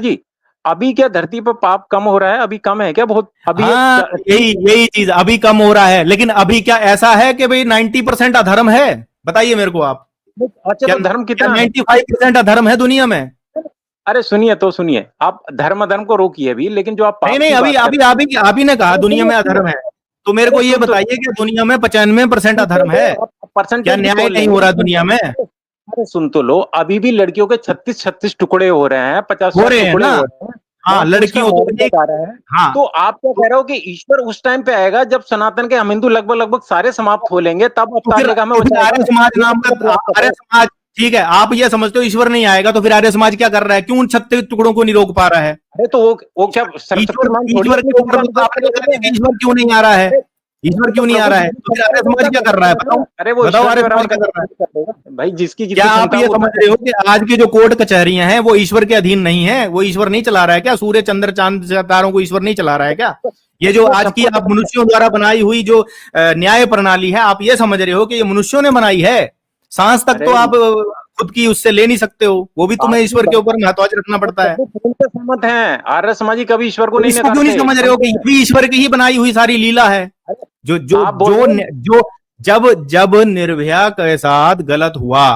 जी, अभी क्या धरती पर पाप कम हो रहा है? अभी कम है क्या बहुत? अभी हाँ, यही यही चीज अभी कम हो रहा है, लेकिन अभी क्या ऐसा है कि भाई 90% अधर्म है? बताइए मेरे को आप। अच्छा, क्या तो धर्म क्या कितना है? 95% अधर्म है दुनिया में? अरे सुनिए तो सुनिए, आप धर्म अधर्म को रोकिए अभी, लेकिन जो आप नहीं पाप नहीं, की अभी बात कर अभी रहे अभी आप ही ने कहा हैं, दुनिया सुनिए में सुनिए, अधर्म है, तो मेरे अरे को ये सुन तो लो, बताइए कि दुनिया में 95% सुन तो अधर्म लो, है? आप क्या परसेंटेज भी न्याय तोड़ नहीं हो लेंगे, रहा सुन दुनिया तो में? लो, अरे सुन तो लो, अभी भी लड़कियों के 36-36 टुकड़े हो रहे हैं, हो 50-60 रहे हैं टुकड़े ना? हो रहे हैं, हाँ, वहां पूछना लड़कियों तो मौत एक। बता रहे हैं। हाँ, तो आप क्या तो कह रहे हो कि ईश्वर उस टाइम पे आएगा जब सनातन के हम हिंदू लगभग लगभग सारे समाप्त हो लेंगे, तब अवतार लेकर हमें आर्य बचाएगा? समाज ये नाम बताने का का प्रयास कर आर्य रहे समाज, ठीक है, आप ये समझते हो ईश्वर नहीं आएगा, तो फिर आर्य समाज क्या कर रहा है? क्यों उन 36 टुकड़ों को नहीं रोक पा रहा है? अरे तो वो क्या ईश्वर सर्वशक्तिमान थोड़ी ईश्वर अपनी के ऊपर क्षमता तो अनुसार आपने चले लगा जाते दिया कि हैं? ईश्वर क्यों नहीं आ रहा है? अरे ईश्वर अरे तो क्यों नहीं आ प्रभु रहा है? जिसकी तो फिर क्षमता आर्य है वो समाज क्या क्या कर कर रहा सकता है? है बताओ। ना? अरे वो बताओ, ईश्वर आर्य ने बना समाज रखा क्या है, कर रहा है? तो करेगा भाई, जिसकी क्या जितनी आप क्षमता है ये वो समझ उतना रहे हो करेगा। कि आज की जो कोर्ट कचहरियां हैं वो ईश्वर के अधीन नहीं है? वो ईश्वर नहीं चला रहा है क्या? सूर्य चंद्र चांद सितारों को ईश्वर नहीं चला रहा है क्या? ये जो वो आज की सबको आप चलाता मनुष्यों द्वारा बनाई हुई जो न्याय प्रणाली है, आप ये समझ रहे हो कि ये मनुष्यों ने बनाई है? सांस है। तक तो अरे आप खुद की उससे ले नहीं सकते हो, वो भी तुम्हें आपकी ईश्वर के बात ऊपर महत्वाज रखना पड़ता है। सभी पूर्ण से सहमत हैं, आर्य समाजी कभी ईश्वर को तो नहीं इसको क्यों नहीं नकारते, समझ रहे हो मानते कि ये हैं। भी ईश्वर की ही बनाई हुई सारी लीला है? अरे जो जो आप बोल जो रहे हैं, जो जब जब निर्भया के साथ गलत हुआ,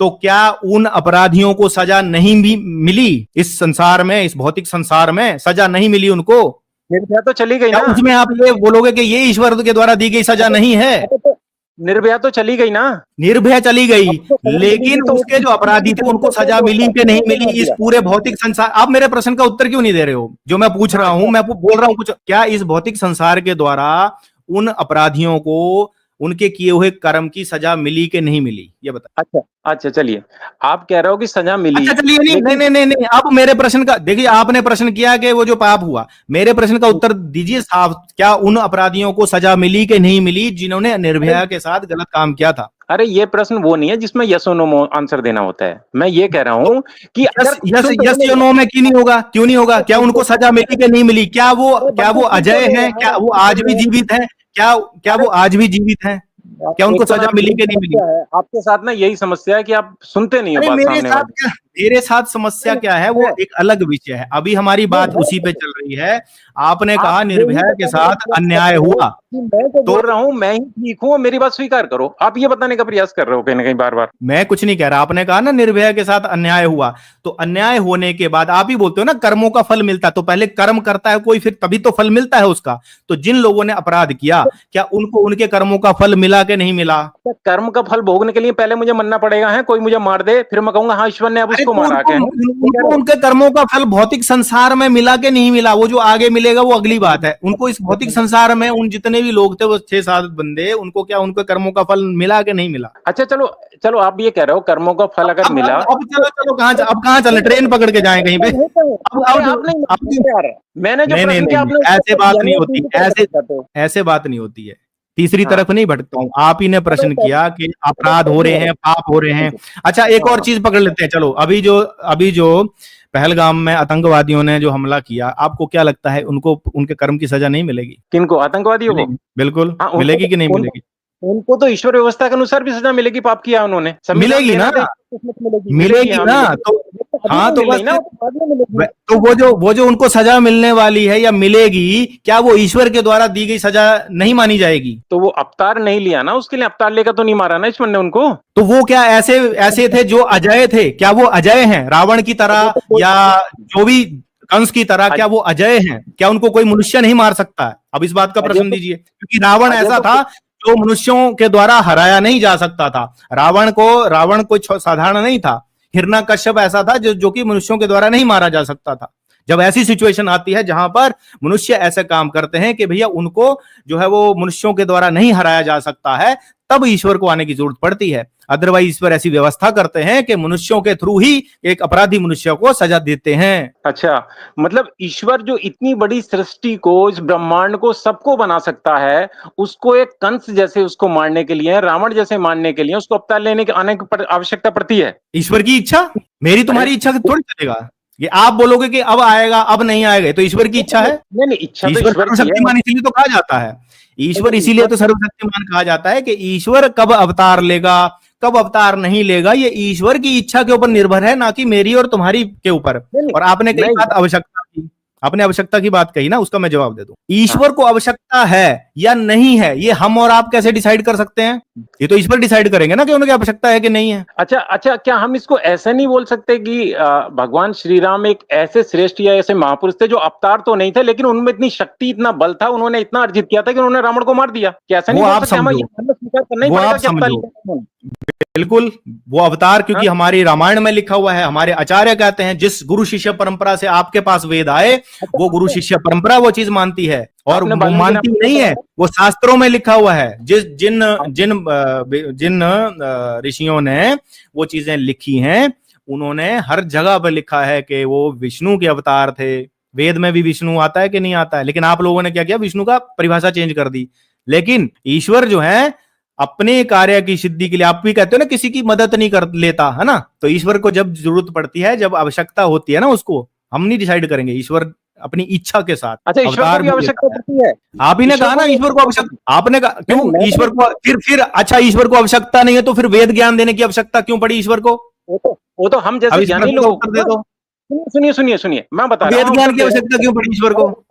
तो क्या उन अपराधियों को सजा नहीं भी मिली? इस संसार में, इस भौतिक संसार में सजा नहीं मिली उनको? निर्भया तो चली गई क्या ना? उसमें आप ये बोलोगे कि ये ईश्वर के द्वारा दी गई सजा अरे नहीं है? अरे तो निर्भया तो चली गई ना? निर्भया चली गई, अब तो सजा मिलेगी, लेकिन तो उसके जो अपराधी थे उनको क्या सजा मिली दोष कि नहीं है? मिली, मार इस दिया। पूरे भौतिक संसार। आप मेरे प्रश्न का उत्तर क्यों नहीं दे रहे हो जो मैं पूछ रहा हाँ हूं? क्या? मैं बोल रहा हूं कुछ, क्या इस भौतिक संसार के द्वारा उन अपराधियों को उनके किए हुए कर्म की सजा मिली कि नहीं मिली, ये बता। अच्छा अच्छा, चलिए, आप कह रहे हो कि सजा मिली, अच्छा चलिए, नहीं नहीं लेकिन नहीं नहीं नहीं, आप मेरे प्रश्न का देखिए, आपने प्रश्न किया कि वो जो पाप हुआ, मेरे प्रश्न का उत्तर दीजिए साफ। क्या उन अपराधियों को सजा मिली कि नहीं मिली जिन्होंने अरे निर्भया के साथ गलत काम किया था? अरे ये प्रश्न वो नहीं है जिसमें यस और नो आंसर देना होता है। मैं ये कह रहा तो हूं कि यस अगर यस सुन तो यस या सुनो, नो में क्यों नहीं होगा? क्यों नहीं होगा? अरे क्या सुन तो उनको सजा मिली कि नहीं मिली? अरे क्या बंदे वो सुन तो अजय लो हैं? क्या यार, वो सुन तो आज भी लो। जीवित हैं? क्या अरे वो आज भी जीवित हैं? क्या उनको एक तो ना सजा मिली यही कि नहीं मिली? समस्या है आपके साथ, ना यही समस्या है कि आप सुनते नहीं हो अरे बात मेरे सामने साथ वाले। क्या, मेरे साथ समस्या नहीं, क्या है वो है, एक अलग विषय है, अभी हमारी नहीं बात है उसी पे तो। चल रही है। आपने आप कहा यही निर्भया के बताने का साथ प्रयास कर अन्याय रहे हो हुआ, कि मैं जो तो बोल रहा हूं मैं ही ठीक हूं, मेरी बात स्वीकार करो। आप ये बताने का प्रयास कर रहे हो कहीं ना कहीं बार बार। मैं कुछ नहीं कह रहा। आपने कहा ना निर्भया के साथ अन्याय हुआ, तो अन्याय होने के बाद आप ही बोलते हो ना कर्मों का फल मिलता है, तो पहले कर्म करता है कोई, फिर तभी तो फल मिलता है उसका। तो जिन लोगों ने अपराध किया, क्या उनको उनके कर्मों का फल मिला कि नहीं मिला? क्या कर्म का फल भोगने के लिए पहले मुझे मरना पड़ेगा? है कोई मुझे मार दे फिर मैं कहूंगा हाँ ईश्वर ने अब अरे उसको तो मारा उनको क्या है? ये कह उनको रहे हो? उनके कर्मों का फल भौतिक संसार में मिला कि नहीं मिला, वो जो आगे मिलेगा वो अगली बात है। उनको इस भौतिक संसार में उन जितने भी लोग थे, वो 6-7 बंदे, उनको क्या उनके कर्मों का फल मिला कि नहीं मिला? अच्छा चलो, चलो आप ये कह रहे हो कर्मों का फल अगर मिला, अब चलो तो चलो, कहाँ अब कहाँ चले? ट्रेन पकड़ के जाए कहीं पे? अरे आप नहीं अब मानते यार, मैंने जो नहीं नहीं प्रश्न नहीं किया नहीं, आपने उसका ऐसे उत्तर बात दिया नहीं नहीं, होती, दूसरी तरफ ऐसे भटक जाते हो। ऐसे बात नहीं होती है। तीसरी हाँ तरफ नहीं भटकता हूं, आप ही ने चलो प्रश्न सही, किया कि चलो अपराध हो सही रहे है। हैं, पाप हो रहे हैं। ठीक है। अच्छा, एक हाँ और हाँ, चीज पकड़ लेते हैं, चलो। अभी जो पहलगाम में आतंकवादियों ने जो हमला किया, आपको क्या लगता है उनको उनके कर्म की सजा नहीं मिलेगी? किनको? आतंकवादियों को? मिलेगी, बिल्कुल हाँ उनको मिलेगी तो कि नहीं उन, मिलेगी? उनको तो ईश्वर व्यवस्था के अनुसार भी सजा मिलेगी, पाप किया उन्होंने, संविधान मिलेगी दे ना? रहा था इसमें तो मिलेगी, मिलेगी, मिलेगी हाँ ना? मिलेगी। तो ये तो अभी हाँ, नहीं तो मिल बस रही ना, वो तो बाद में मिलेगी। तो वो जो उनको सजा मिलने वाली है या मिलेगी, क्या वो ईश्वर के द्वारा दी गई सजा नहीं मानी जाएगी? तो वो अवतार नहीं लिया ना, उसके लिए अवतार लेकर तो नहीं मारा ना ईश्वर ने उनको। तो वो क्या ऐसे ऐसे थे जो अजय थे? क्या वो अजय हैं रावण की वो तरह, तो कोई, या जो भी कंस की तरह? क्या वो अजय हैं? क्या उनको कोई मनुष्य नहीं मार सकता है? अब इस बात का अजय प्रश्न तो, दीजिए, क्योंकि रावण अजय ऐसा तो, था जो मनुष्यों के द्वारा हराया नहीं जा सकता था। रावण कोई साधारण नहीं था। हिरण्यकश्यप ऐसा था जो कि मनुष्यों के द्वारा नहीं मारा जा सकता था। जब ऐसी सिचुएशन आती है जहां पर मनुष्य ऐसे काम करते हैं कि भैया उनको जो है वो मनुष्यों के द्वारा नहीं हराया जा सकता है, तब ईश्वर को आने की जरूरत पड़ती है। अदरवाइज ईश्वर ऐसी व्यवस्था करते हैं कि मनुष्यों के थ्रू ही एक अपराधी मनुष्य को सजा देते हैं। अच्छा, मतलब ईश्वर जो इतनी बड़ी सृष्टि को, इस ब्रह्मांड को, सबको बना सकता है, उसको एक कंस जैसे उसको मारने के लिए, रावण जैसे मारने के लिए उसको अवतार लेने के आने की आवश्यकता पड़ती है। ईश्वर की इच्छा, मेरी अरे तुम्हारी इच्छा से थोड़ी चलेगा। ये आप बोलोगे कि अब आएगा अब नहीं आएगा, तो ईश्वर की इच्छा है। नहीं नहीं, इच्छा तो ईश्वर ईश्वर की है। सर्वशक्तिमान इसीलिए तो कहा जाता है। ईश्वर इसीलिए ईश्वर, तो सर्वशक्तिमान कहा जाता है कि ईश्वर कब अवतार लेगा, कब अवतार नहीं लेगा, ये ईश्वर की इच्छा के ऊपर निर्भर है, ना कि मेरी और तुम्हारी के ऊपर। और आपने कही बात आवश्यकता की, आपने आवश्यकता की बात कही ना, उसका मैं जवाब दे दूं। ईश्वर को आवश्यकता है या नहीं है, ये हम और आप कैसे डिसाइड कर सकते हैं? ये तो ईश्वर डिसाइड करेंगे ना कि उनकी आवश्यकता है कि नहीं है। अच्छा अच्छा, क्या हम इसको ऐसा नहीं बोल सकते कि भगवान श्री राम एक ऐसे श्रेष्ठ या ऐसे महापुरुष थे जो अवतार तो नहीं थे, लेकिन उनमें इतनी शक्ति, इतना बल था, उन्होंने इतना अर्जित किया था कि उन्होंने रावण को मार दिया? क्या ऐसा नहीं वो बोल आप सकते? हमें समझो, स्वीकार करना ही वो पड़ेगा आप कि अवतार समझो, ही थे। बिल्कुल वो अवतार, क्योंकि हाँ? हमारी रामायण में लिखा हुआ है, हमारे आचार्य कहते हैं जिस गुरु शिष्य परंपरा से आपके पास वेद आए, वो गुरु शिष्य परंपरा वो चीज मानती है, और आपने वो वाल्मीकि मानती रामायण नहीं पढ़ा है, था? वो शास्त्रों में लिखा हुआ है। जिस जिन जिन जिन ऋषियों ने वो चीजें लिखी हैं, उन्होंने हर जगह पर लिखा है कि वो विष्णु के अवतार थे। वेद में भी विष्णु आता है कि नहीं आता है, लेकिन आप लोगों ने क्या किया, विष्णु का परिभाषा चेंज कर दी। लेकिन ईश्वर जो है अपने कार्य की सिद्धि के लिए, आप भी कहते हो ना किसी की मदद नहीं कर लेता है ना, तो ईश्वर को जब जरूरत पड़ती है, जब आवश्यकता होती है ना, उसको हम नहीं डिसाइड करेंगे, ईश्वर अपनी इच्छा के साथ अच्छा, ईश्वर को अवतार भी भी आवश्यकता लेता है। पड़ती है? आप ही ने ईश्वर कहा को ना भी ईश्वर को आवश्यकता, आपने कहा नहीं, क्यों मैं ईश्वर को, फिर अच्छा ईश्वर को आवश्यकता नहीं है तो फिर वेद ज्ञान देने की आवश्यकता क्यों पड़ी ईश्वर को? वो तो हम अब जैसे इस ज्ञानी प्रश्न का लोगों उत्तर को दे ना। दो, सुनिए सुनिए सुनिए, मैं बता रहा वेद हूँ, ज्ञान की आवश्यकता क्यों पड़ी ईश्वर को?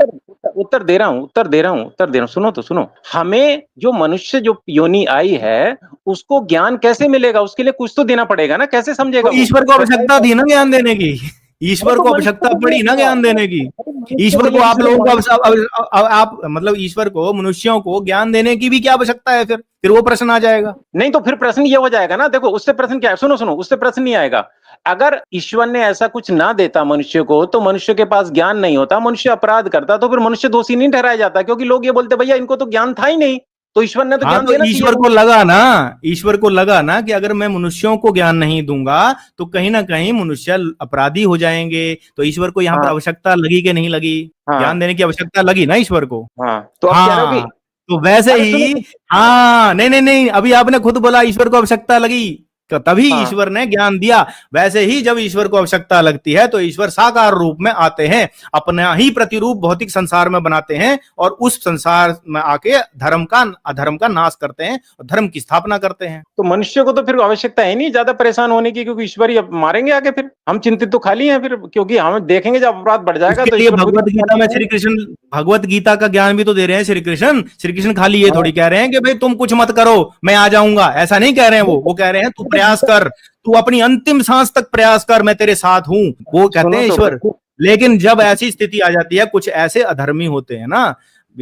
उत्तर दे रहा हूँ, सुनो तो सुनो। हमें जो मनुष्य जो योनि आई है, उसको ज्ञान कैसे मिलेगा? उसके लिए कुछ तो देना पड़ेगा ना, कैसे तो समझेगा वो? ईश्वर को आवश्यकता थी ना ज्ञान देने की, अरे ईश्वर तो को मनुष्य आवश्यकता को पड़ी ना दिया, ज्ञान देने की। अरे मनुष्य ईश्वर को भैया आप किसी लोगों को मानव आप मतलब ईश्वर को, मनुष्यों को ज्ञान देने की भी क्या आवश्यकता है? फिर वो प्रश्न आ जाएगा। नहीं, तो फिर प्रश्न ये हो जाएगा ना, देखो उससे प्रश्न क्या है, सुनो सुनो, उससे प्रश्न नहीं आएगा। अगर ईश्वर ने ऐसा कुछ ना देता मनुष्य को, तो मनुष्य के पास ज्ञान नहीं होता, मनुष्य अपराध करता, तो फिर मनुष्य दोषी नहीं ठहराया जाता, क्योंकि लोग ये बोलते भैया इनको तो ज्ञान था ही नहीं, तो ईश्वर ने तो हाँ, ज्ञान तो देना चाहिए ईश्वर था। को लगा ना, ईश्वर को लगा ना कि अगर मैं मनुष्यों को ज्ञान नहीं दूंगा तो कहीं ना कहीं मनुष्य अपराधी हो जाएंगे, तो ईश्वर को यहाँ पर हाँ आवश्यकता लगी कि नहीं लगी? ज्ञान हाँ देने की आवश्यकता लगी ना ईश्वर को। हाँ, तो आप कह रहे हो कि हाँ, तो वैसे अरे सुनो। ही, हाँ, नहीं नहीं नहीं, अभी आपने खुद बोला ईश्वर को आवश्यकता लगी, तो तभी हाँ, ईश्वर ने ज्ञान दिया। वैसे ही जब ईश्वर को आवश्यकता लगती है तो ईश्वर साकार रूप में आते हैं, अपना ही प्रतिरूप भौतिक संसार में बनाते हैं, और उस संसार में आके धर्म का अधर्म का नाश करते हैं और धर्म की स्थापना करते हैं। तो मनुष्य को तो फिर आवश्यकता है नहीं ज्यादा परेशान होने की, क्योंकि ईश्वर ही अब मारेंगे आगे, फिर हम चिंतित तो खाली हैं फिर, क्योंकि हम देखेंगे जब अपराध बढ़ जाएगा उसके तो लिए ईश्वर खुद भगवत गीता में श्री कृष्ण, भगवत गीता का ज्ञान भी तो दे रहे हैं श्री कृष्ण। श्री कृष्ण खाली ये थोड़ी कह रहे हैं कि भाई तुम कुछ मत करो मैं आ जाऊंगा, ऐसा नहीं कह रहे हैं। वो कह रहे हैं तू प्रयास कर, तू अपनी अंतिम सांस तक प्रयास कर, मैं तेरे साथ हूं, वो कहते हैं ईश्वर। लेकिन जब ऐसी स्थिति आ जाती है, कुछ ऐसे अधर्मी होते हैं ना,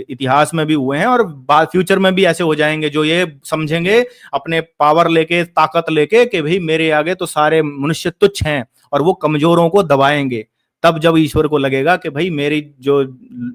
इतिहास में भी हुए हैं और फ्यूचर में भी ऐसे हो जाएंगे, जो ये समझेंगे अपने पावर लेके, ताकत लेके कि भाई मेरे आगे तो सारे मनुष्य तुच्छ हैं, और वो कमजोरों को दबाएंगे। तब जब ईश्वर को लगेगा कि भाई मेरी जो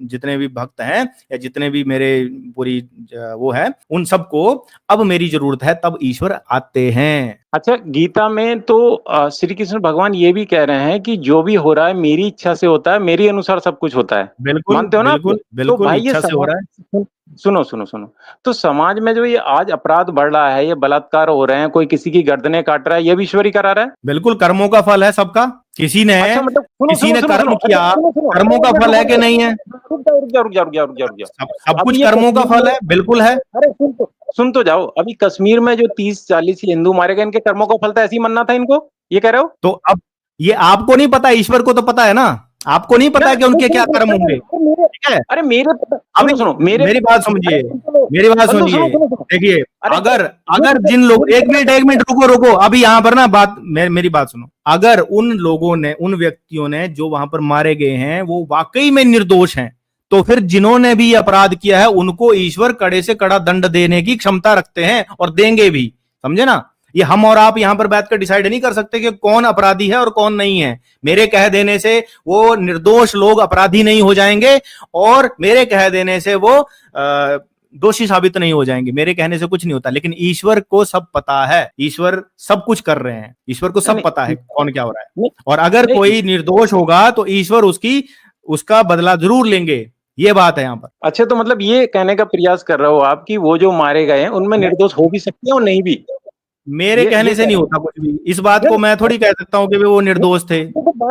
जितने भी भक्त हैं या जितने भी मेरे पूरी वो है, उन सबको अब मेरी जरूरत है, तब ईश्वर आते हैं। अच्छा, गीता में तो श्री कृष्ण भगवान ये भी कह रहे हैं कि जो भी हो रहा है मेरी इच्छा से होता है, मेरी अनुसार सब कुछ होता है। बिल्कुल मानते हो ना आप? बिल्कुल तो बिल्कुल, भाई ये इच्छा से हो रहा है। सुनो सुनो सुनो, तो समाज में जो ये आज अपराध बढ़ रहा है, ये बलात्कार हो रहे हैं, कोई किसी की गर्दनें काट रहा है, ये भी ईश्वर ही करा रहा है। बिल्कुल, कर्मों का फल है सबका। किसी ने अच्छा, मतलब सुनो किसी सुनो ने सुनो कर्म सुनो, अच्छा किया, सुनो सुनो, कर्मों का फल है कि नहीं है? रुक जाओ रुक जाओ रुक जाओ रुक जाओ रुक जाओ रुक जाओ। सब अभी कुछ ये कर्मों का कश्मीर फल में, है, बिल्कुल है। अरे सुन तो जाओ, अभी कश्मीर में जो 30-40 हिंदू मारे गए, इनके कर्मों का फल था, ऐसे ही मनना था इनको, ये कह रहे हो? तो अब ये आपको नहीं पता, ईश्वर को तो पता है ना। आपको नहीं पता है कि उनके क्या कर्म होंगे, ठीक है? अरे मेरे अभी सुनो सुनो, मेरे मेरी बात समझिए, मेरी बात बंधु सुनिए। सुनो सुनो सुनो, देखिए, अरे अगर अगर जिन लोग, एक मिनट रुको रुको, अभी यहां पर ना बात, मेरी बात सुनो। अगर उन लोगों ने, उन व्यक्तियों ने जो वहां पर मारे गए हैं, वो वाकई में निर्दोष हैं, तो फिर जिन्होंने भी अपराध किया है उनको ईश्वर कड़े से कड़ा दंड देने की क्षमता रखते हैं, और देंगे भी। समझे ना? ये हम और आप यहां पर बैठकर डिसाइड नहीं कर सकते कि कौन अपराधी है और कौन नहीं है। मेरे कह देने से वो निर्दोष लोग अपराधी नहीं हो जाएंगे, और मेरे कह देने से वो दोषी साबित नहीं हो जाएंगे। मेरे कहने से कुछ नहीं होता, लेकिन ईश्वर को सब पता है, ईश्वर सब कुछ कर रहे हैं, ईश्वर को सब पता है कौन क्या हो रहा है। और अगर कोई निर्दोष होगा तो ईश्वर उसका बदला जरूर लेंगे, ये बात है यहाँ पर। अच्छा, तो मतलब ये कहने का प्रयास कर रहे हो आप कि वो जो मारे गए हैं उनमें निर्दोष हो भी सकते हैं और नहीं भी? मेरे कहने से नहीं होता कुछ भी। इस बात को मैं थोड़ी कह सकता हूँ कि वो निर्दोष थे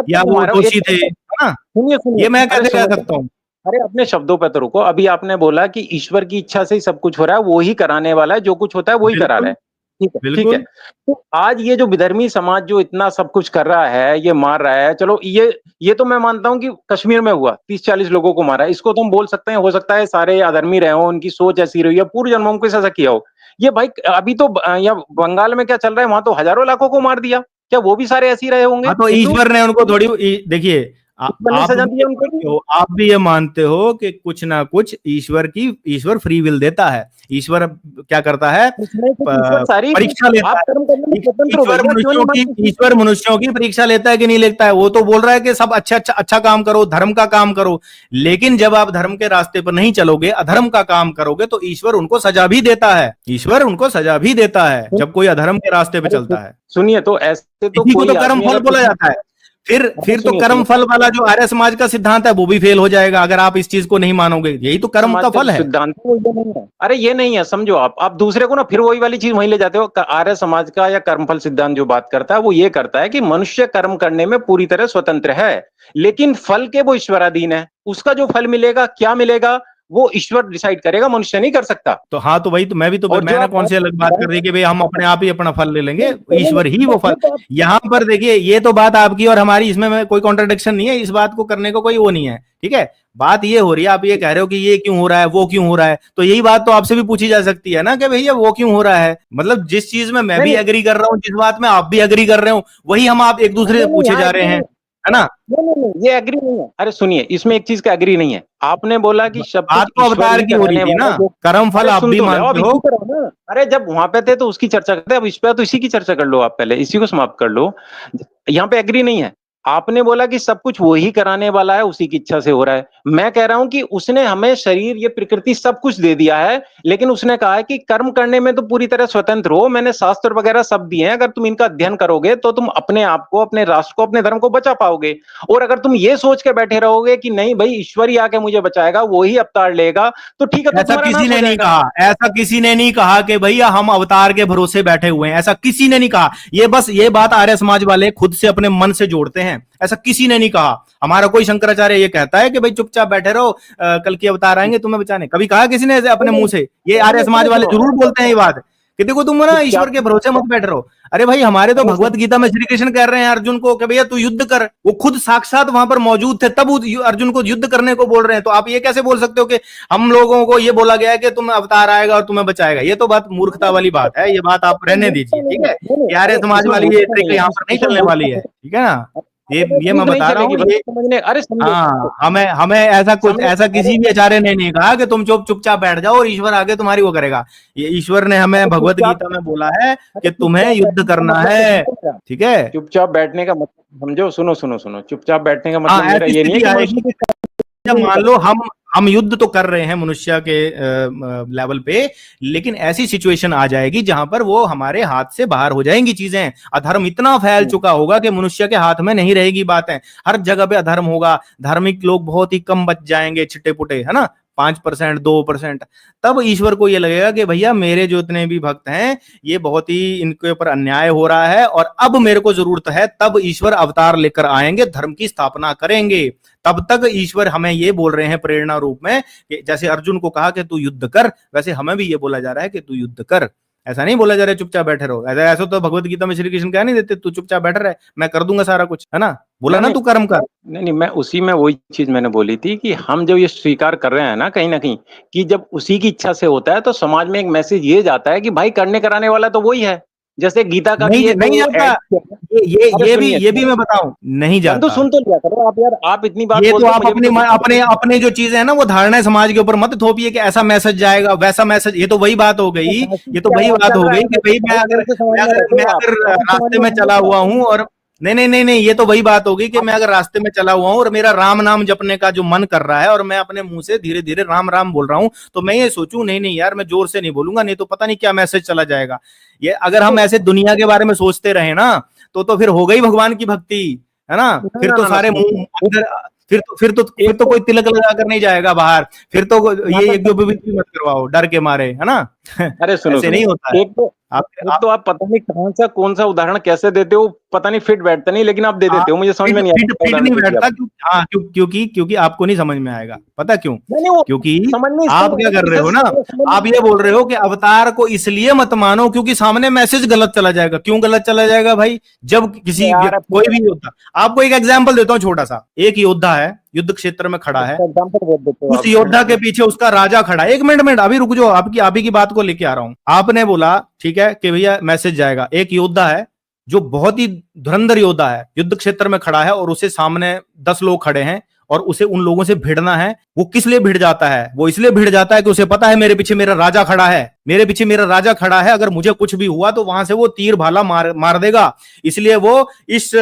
या वो दोषी थे, है ना? सुनिए सुनिए, ये मैं कैसे कह सकता हूँ? अरे अपने शब्दों पे तो रुको। अभी आपने बोला कि ईश्वर की इच्छा से ही सब कुछ हो रहा है, वो ही कराने वाला है, जो कुछ होता है वो ही करा रहा है, ठीक है, ठीक है। बिल्कुल। तो आज ये जो विधर्मी समाज जो इतना सब कुछ कर रहा है, ये मार रहा है, चलो ये तो मैं मानता हूँ कि कश्मीर में हुआ, 30-40 लोगों को मारा, इसको तो हम बोल सकते हैं, हो सकता है सारे अधर्मी रहे हों, उनकी सोच ऐसी रही है, पूर्व जन्मों में कुछ ऐसा किया हो। ये भाई अभी तो या बंगाल में क्या चल रहा है, वहां तो हजारों लाखों को मार दिया, क्या वो भी सारे ऐसे ही रहे होंगे हाँ, तो हिंदू? ईश्वर ने उनको थोड़ी देखिए, ईश्वर ने आप सजा भी दी ये है उनको भी? मानते हो, आप भी ये मानते हो कि कुछ ना कुछ ईश्वर फ्री विल देता है। ईश्वर क्या करता है, उसमें तो ईश्वर सारी परीक्षा लेता आप है। कर्म करने में स्वतंत्र हो ईश्वर भैया, क्यों नहीं मानते? ईश्वर मनुष्यों की परीक्षा लेता है कि नहीं लेता है? वो तो बोल रहा है कि सब अच्छा काम करो, धर्म का काम करो। लेकिन जब आप धर्म के रास्ते पर नहीं चलोगे, अधर्म का काम करोगे, तो ईश्वर उनको सजा भी देता है। ईश्वर उनको सजा भी देता है जब कोई अधर्म के रास्ते पे अरे चलता है। सुनिए, तो ऐसे तो इसी को तो कोई कर्म आदमी फल अगर बोला कुछ जाता है। फिर तो सुनिए कर्म सुनिए फल वाला जो आर्य समाज का सिद्धांत है वो भी फेल हो जाएगा, अगर आप इस चीज को नहीं मानोगे। यही तो कर्म समाज का का फल जो है। सिद्धांत है वो ये नहीं है। अरे ये नहीं है, समझो आप दूसरे को ना फिर वही वाली चीज वहीं ले जाते हो। आर्य समाज का या कर्मफल सिद्धांत जो बात करता है वो ये करता है कि मनुष्य कर्म करने में पूरी तरह स्वतंत्र है, लेकिन फल के वो ईश्वराधीन है। उसका जो फल मिलेगा, क्या मिलेगा, वो ईश्वर डिसाइड करेगा, मनुष्य नहीं कर सकता। तो हाँ, तो वही तो मैं भी तो, और जो मैंने आप कौन सी अलग बात कर दी कि भाई हम अपने आप ही अपना फल ले लेंगे, ईश्वर ही वो फल। ये तो आप यहाँ पर देखिए, ये तो बात आपकी और हमारी, इसमें कोई कॉन्ट्रडिक्शन नहीं है, इस बात को करने को कोई वो नहीं है। ठीक है, बात ये हो रही है, आप ये कह रहे हो कि ये क्यों हो रहा है, वो क्यों हो रहा है, तो यही बात तो आपसे भी पूछी जा सकती है ना कि भैया वो क्यों हो रहा है। मतलब जिस चीज में मैं भी नहीं एग्री कर रहा हूँ, जिस बात में आप भी एग्री कर रहे हो, वही हम आप एक दूसरे नहीं से नहीं, पूछे यहाँ जा रहे एग्री हैं, नहीं, है ना। ये एग्री नहीं है। अरे सुनिए, इसमें एक चीज का एग्री नहीं है। आपने बोला कि सब बात कुछ तो ईश्वर अवतार ही की हो रही कराने थी वाला ना, है जो। कर्म फल अरे आप सुन भी तो ले, अब मानते इसी हो। पर हो ना। अरे जब वहां पे थे तो उसकी चर्चा करते, अब इस पे तो इसी की चर्चा कर लो। आप पहले इसी को समाप्त कर लो। यहाँ पे एग्री नहीं है। आपने बोला कि सब कुछ वही कराने वाला है, उसी की इच्छा से हो रहा है। मैं कह रहा हूं कि उसने हमें शरीर, ये प्रकृति सब कुछ दे दिया है, लेकिन उसने कहा है कि कर्म करने में तो पूरी तरह स्वतंत्र हो। मैंने शास्त्र वगैरह सब दिए हैं, अगर तुम इनका अध्ययन करोगे तो तुम अपने आप को, अपने राष्ट्र को, अपने धर्म को बचा पाओगे। और अगर तुम ये सोच के बैठे रहोगे कि नहीं भाई ईश्वर ही आके मुझे बचाएगा, वो ही अवतार लेगा, तो ठीक है, तो ऐसा तुम्हारा किसी नाश हो ने नहीं जाएगा। कहा, ऐसा किसी ने नहीं कहा कि भैया हम अवतार के भरोसे बैठे हुए हैं, ऐसा किसी ने नहीं कहा। ये बस ये बात आर्य समाज वाले खुद से अपने मन से जोड़ते हैं, ऐसा किसी ने नहीं कहा। हमारा कोई शंकराचार्य ये कहता है कि भाई चुपचाप बैठे रहो, कल की अवतार आएंगे तुम्हें बचाने, कभी कहा किसी ने ऐसे अपने मुंह से? ये आर्य समाज वाले सुनो, जरूर बोलते हैं ये बात कि देखो तुम ना ईश्वर चुपचाप। के भरोसे मत बैठ रहो। अरे भाई, हमारे तो भगवत गीता में श्री कृष्ण कह रहे हैं अर्जुन को कि भैया तू युद्ध कर। वो खुद साक्षात वहां पर मौजूद थे, तब अर्जुन को युद्ध करने को बोल रहे हैं। तो आप ये कैसे बोल सकते हो कि हम लोगों को ये बोला गया है कि तुम अवतार आएगा और तुम्हें बचाएगा? ये तो बात मूर्खता वाली बात है, ये बात आप रहने दीजिए। ठीक है, ये आर्य समाज इसमें वाली ये मूर्खता ट्रिक नहीं है, यहाँ पर नहीं इसमें चलने वाली मूर्खता है। नहीं ठीक है ना, है। ये ठीक मैं नहीं बता रहा चलेगी हूँ भाई, ये। समझने, अरे समझो, हाँ, हमें ऐसा कुछ, समझ, ऐसा अरे किसी भी आचार्य ने नहीं कहा कि तुम चुपचाप बैठ जाओ और ईश्वर आगे तुम्हारी वो करेगा। ये ईश्वर ने हमें अरे भगवत चुपचाप, गीता में बोला है अरे कि तुम्हें चुपचाप युद्ध बैठने का करना मतलब है। समझो मेरा। ठीक है, चुपचाप बैठने का मतलब समझो, सुनो सुनो सुनो, चुपचाप बैठने का हाँ, मतलब मेरा ऐसी ये नहीं है स्थिति कि आएगी मनुष्य कि जब नहीं मान कर लो हम युद्ध तो कर रहे हैं मनुष्य के लेवल पे, लेकिन ऐसी सिचुएशन आ जाएगी जहां पर वो हमारे हाथ से बाहर हो जाएंगी चीजें। अधर्म इतना फैल चुका होगा कि मनुष्य के हाथ में नहीं रहेगी बातें, हर जगह पे अधर्म होगा, धार्मिक लोग बहुत ही कम बच जाएंगे, छिट्टे पुटे, है ना, 5%, 2%। तब ईश्वर को ये लगेगा कि भैया मेरे जो इतने भी भक्त हैं, ये बहुत ही इनके ऊपर अन्याय हो रहा है और अब मेरे को जरूरत है। तब ईश्वर अवतार लेकर आएंगे, धर्म की स्थापना करेंगे। तब तक ईश्वर हमें ये बोल रहे हैं प्रेरणा रूप में कि जैसे अर्जुन को कहा कि तू युद्ध कर, वैसे हमें भी ये बोला जा रहा है कि तू युद्ध कर। ऐसा नहीं बोला जा रहा है चुपचाप बैठे रहो। ऐसा तो भगवत गीता में श्री कृष्ण कह नहीं देते, तू चुपचाप बैठ रहा है, मैं कर दूंगा सारा कुछ, है ना। बोला ना नहीं तू कर्म कर। नहीं नहीं, मैं उसी में वही चीज मैंने बोली थी कि हम जब ये स्वीकार कर रहे हैं ना कहीं ना कहीं, कि जब उसी की इच्छा से होता है तो समाज में एक मैसेज ये जाता है कि भाई करने कराने वाला तो वही है। जैसे गीता का नहीं भी एक नहीं वो जाता। एड किया है। अरे सुनिए, ये भी मैं बताऊं, नहीं बंधु जाता। सुन तो लिया करो आप यार, आप इतनी बात ये तो बोलते हो, आप मुझे भी अपने तो अपने अपने जो चीजें है ना वो धारणा समाज के ऊपर मत थोपिए कि ऐसा मैसेज जाएगा वैसा मैसेज। ये तो वही बात हो गई, ये तो क्या वही बात चल हो रहा गई है कि भाई भाई, मेरे से समाज में मैं रखो अगर आप समाज रास्ते में में रहने चला की हुआ बात हूँ है। और नहीं, ये तो वही बात होगी कि मैं अगर रास्ते में चला हुआ हूँ और मेरा राम नाम जपने का जो मन कर रहा है और मैं अपने मुंह से धीरे धीरे राम राम बोल रहा हूँ, तो मैं ये सोचूं नहीं यार मैं जोर से नहीं बोलूंगा, नहीं तो पता नहीं क्या मैसेज चला जाएगा। ये अगर हम ऐसे दुनिया के बारे में सोचते रहे ना, तो फिर हो गई भगवान की भक्ति, है ना। फिर ना तो ना ना सारे सुनो, मुंह अंदर, फिर तो कोई तिलक लगा कर नहीं जाएगा बाहर। फिर तो ये नाटक, यज्ञोपवीत मत करवाओ डर के मारे, है ना। अरे सुनो ऐसे सुनो, नहीं होता है। एक तो आप एक तो आप पता नहीं कौन सा उदाहरण कैसे देते हो, पता नहीं फिट बैठता नहीं, लेकिन आप दे देते हो, मुझे समझ में नहीं फिट नहीं बैठता आता। क्योंकि आपको नहीं समझ में आएगा। पता क्यों? नहीं, क्योंकि आप क्या कर रहे हो ना, आप ये बोल रहे हो कि अवतार को इसलिए मत मानो क्योंकि सामने मैसेज गलत चला जाएगा। क्यों गलत चला जाएगा भाई? जब किसी कोई भी योद्धा, आपको एक एग्जांपल देता हूं छोटा सा। एक योद्धा है, युद्ध क्षेत्र में खड़ा है, उस योद्धा के पीछे उसका राजा खड़ा है। एक मिनट अभी रुक जाओ, आप ही की बात को लेके आ रहा हूं। आपने बोला ठीक है कि भैया मैसेज जाएगा। एक योद्धा है जो बहुत ही धुरंधर योद्धा है, युद्ध क्षेत्र में खड़ा है और उसे सामने 10 लोग खड़े हैं और उसे उन लोगों से भिड़ना है। वो किस लिए भिड़ जाता है? वो इसलिए भिड़ जाता है कि उसे पता है मेरे पीछे मेरा राजा खड़ा है, मेरे पीछे मेरा राजा खड़ा है, अगर मुझे कुछ भी हुआ तो वहां से वो तीर भाला मार देगा। इसलिए वो इस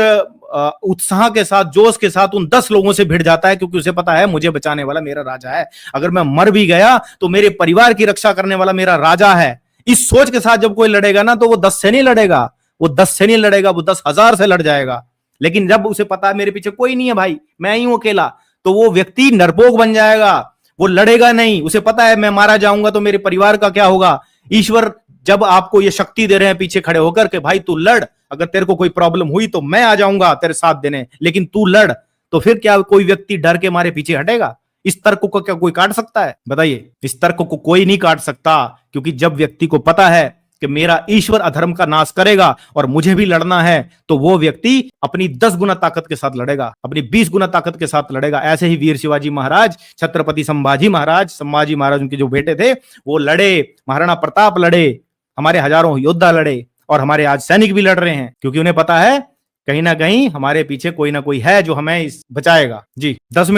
उत्साह के साथ, जोश के साथ उन 10 लोगों से भिड़ जाता है, क्योंकि उसे पता है मुझे बचाने वाला मेरा राजा है। अगर मैं मर भी गया तो मेरे परिवार की रक्षा करने वाला मेरा राजा है। इस सोच के साथ जब कोई लड़ेगा ना, तो वो 10 से नहीं लड़ेगा, वो 10 से नहीं लड़ेगा, वो 10,000 से लड़ जाएगा। लेकिन जब उसे पता है मेरे पीछे कोई नहीं है भाई, मैं ही हूं अकेला, तो वो व्यक्ति नरपोक बन जाएगा, वो लड़ेगा नहीं। उसे पता है मैं मारा जाऊंगा तो मेरे परिवार का क्या होगा। ईश्वर जब आपको ये शक्ति दे रहे हैं पीछे खड़े होकर के भाई तू लड़, अगर तेरे को कोई प्रॉब्लम हुई तो मैं आ जाऊंगा तेरे साथ देने, लेकिन तू लड़, तो फिर क्या कोई व्यक्ति डर के मारे पीछे हटेगा? इस तर्क को क्या कोई काट सकता है? बताइए, इस तर्क को कोई नहीं काट सकता। क्योंकि जब व्यक्ति को पता है कि मेरा ईश्वर अधर्म का नाश करेगा और मुझे भी लड़ना है, तो वो व्यक्ति अपनी 10 गुना ताकत के साथ लड़ेगा, अपनी 20 गुना ताकत के साथ लड़ेगा। ऐसे ही वीर शिवाजी महाराज, छत्रपति संभाजी महाराज उनके जो बेटे थे वो लड़े, महाराणा प्रताप लड़े, हमारे हजारों योद्धा लड़े, और हमारे आज सैनिक भी लड़ रहे हैं, क्योंकि उन्हें पता है कहीं ना कहीं हमारे पीछे कोई ना कोई है जो हमें बचाएगा। जी 5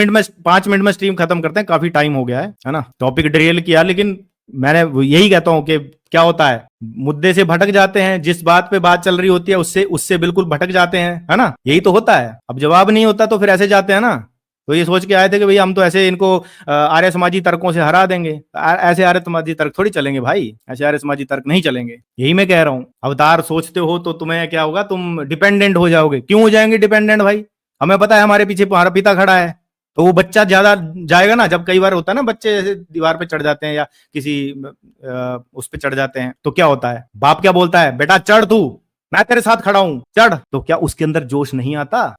मिनट में स्ट्रीम खत्म करते हैं, काफी टाइम हो गया है ना। टॉपिक ड्रिल किया, लेकिन मैंने यही कहता हूं कि क्या होता है, मुद्दे से भटक जाते हैं, जिस बात पे बात चल रही होती है उससे बिल्कुल भटक जाते हैं, है ना। यही तो होता है। अब जवाब नहीं होता तो फिर ऐसे जाते हैं ना। तो ये सोच के आए थे कि भैया हम तो ऐसे इनको आर्य समाजी तर्कों से हरा देंगे। ऐसे आर्य समाजी तर्क थोड़ी चलेंगे भाई, ऐसे आर्य समाजी तर्क नहीं चलेंगे। यही मैं कह रहा हूं, अवतार सोचते हो तो तुम्हें क्या होगा, तुम डिपेंडेंट हो जाओगे। क्यों हो जाएंगे डिपेंडेंट भाई? हमें पता है हमारे पीछे हमारा पिता खड़ा है, तो वो बच्चा ज्यादा जाएगा ना। जब कई बार होता है ना, बच्चे ऐसे दीवार पे चढ़ जाते हैं या किसी उस पे चढ़ जाते हैं, तो क्या होता है, बाप क्या बोलता है, बेटा चढ़, तू मैं तेरे साथ खड़ा हूं, चढ़। तो क्या उसके अंदर जोश नहीं आता?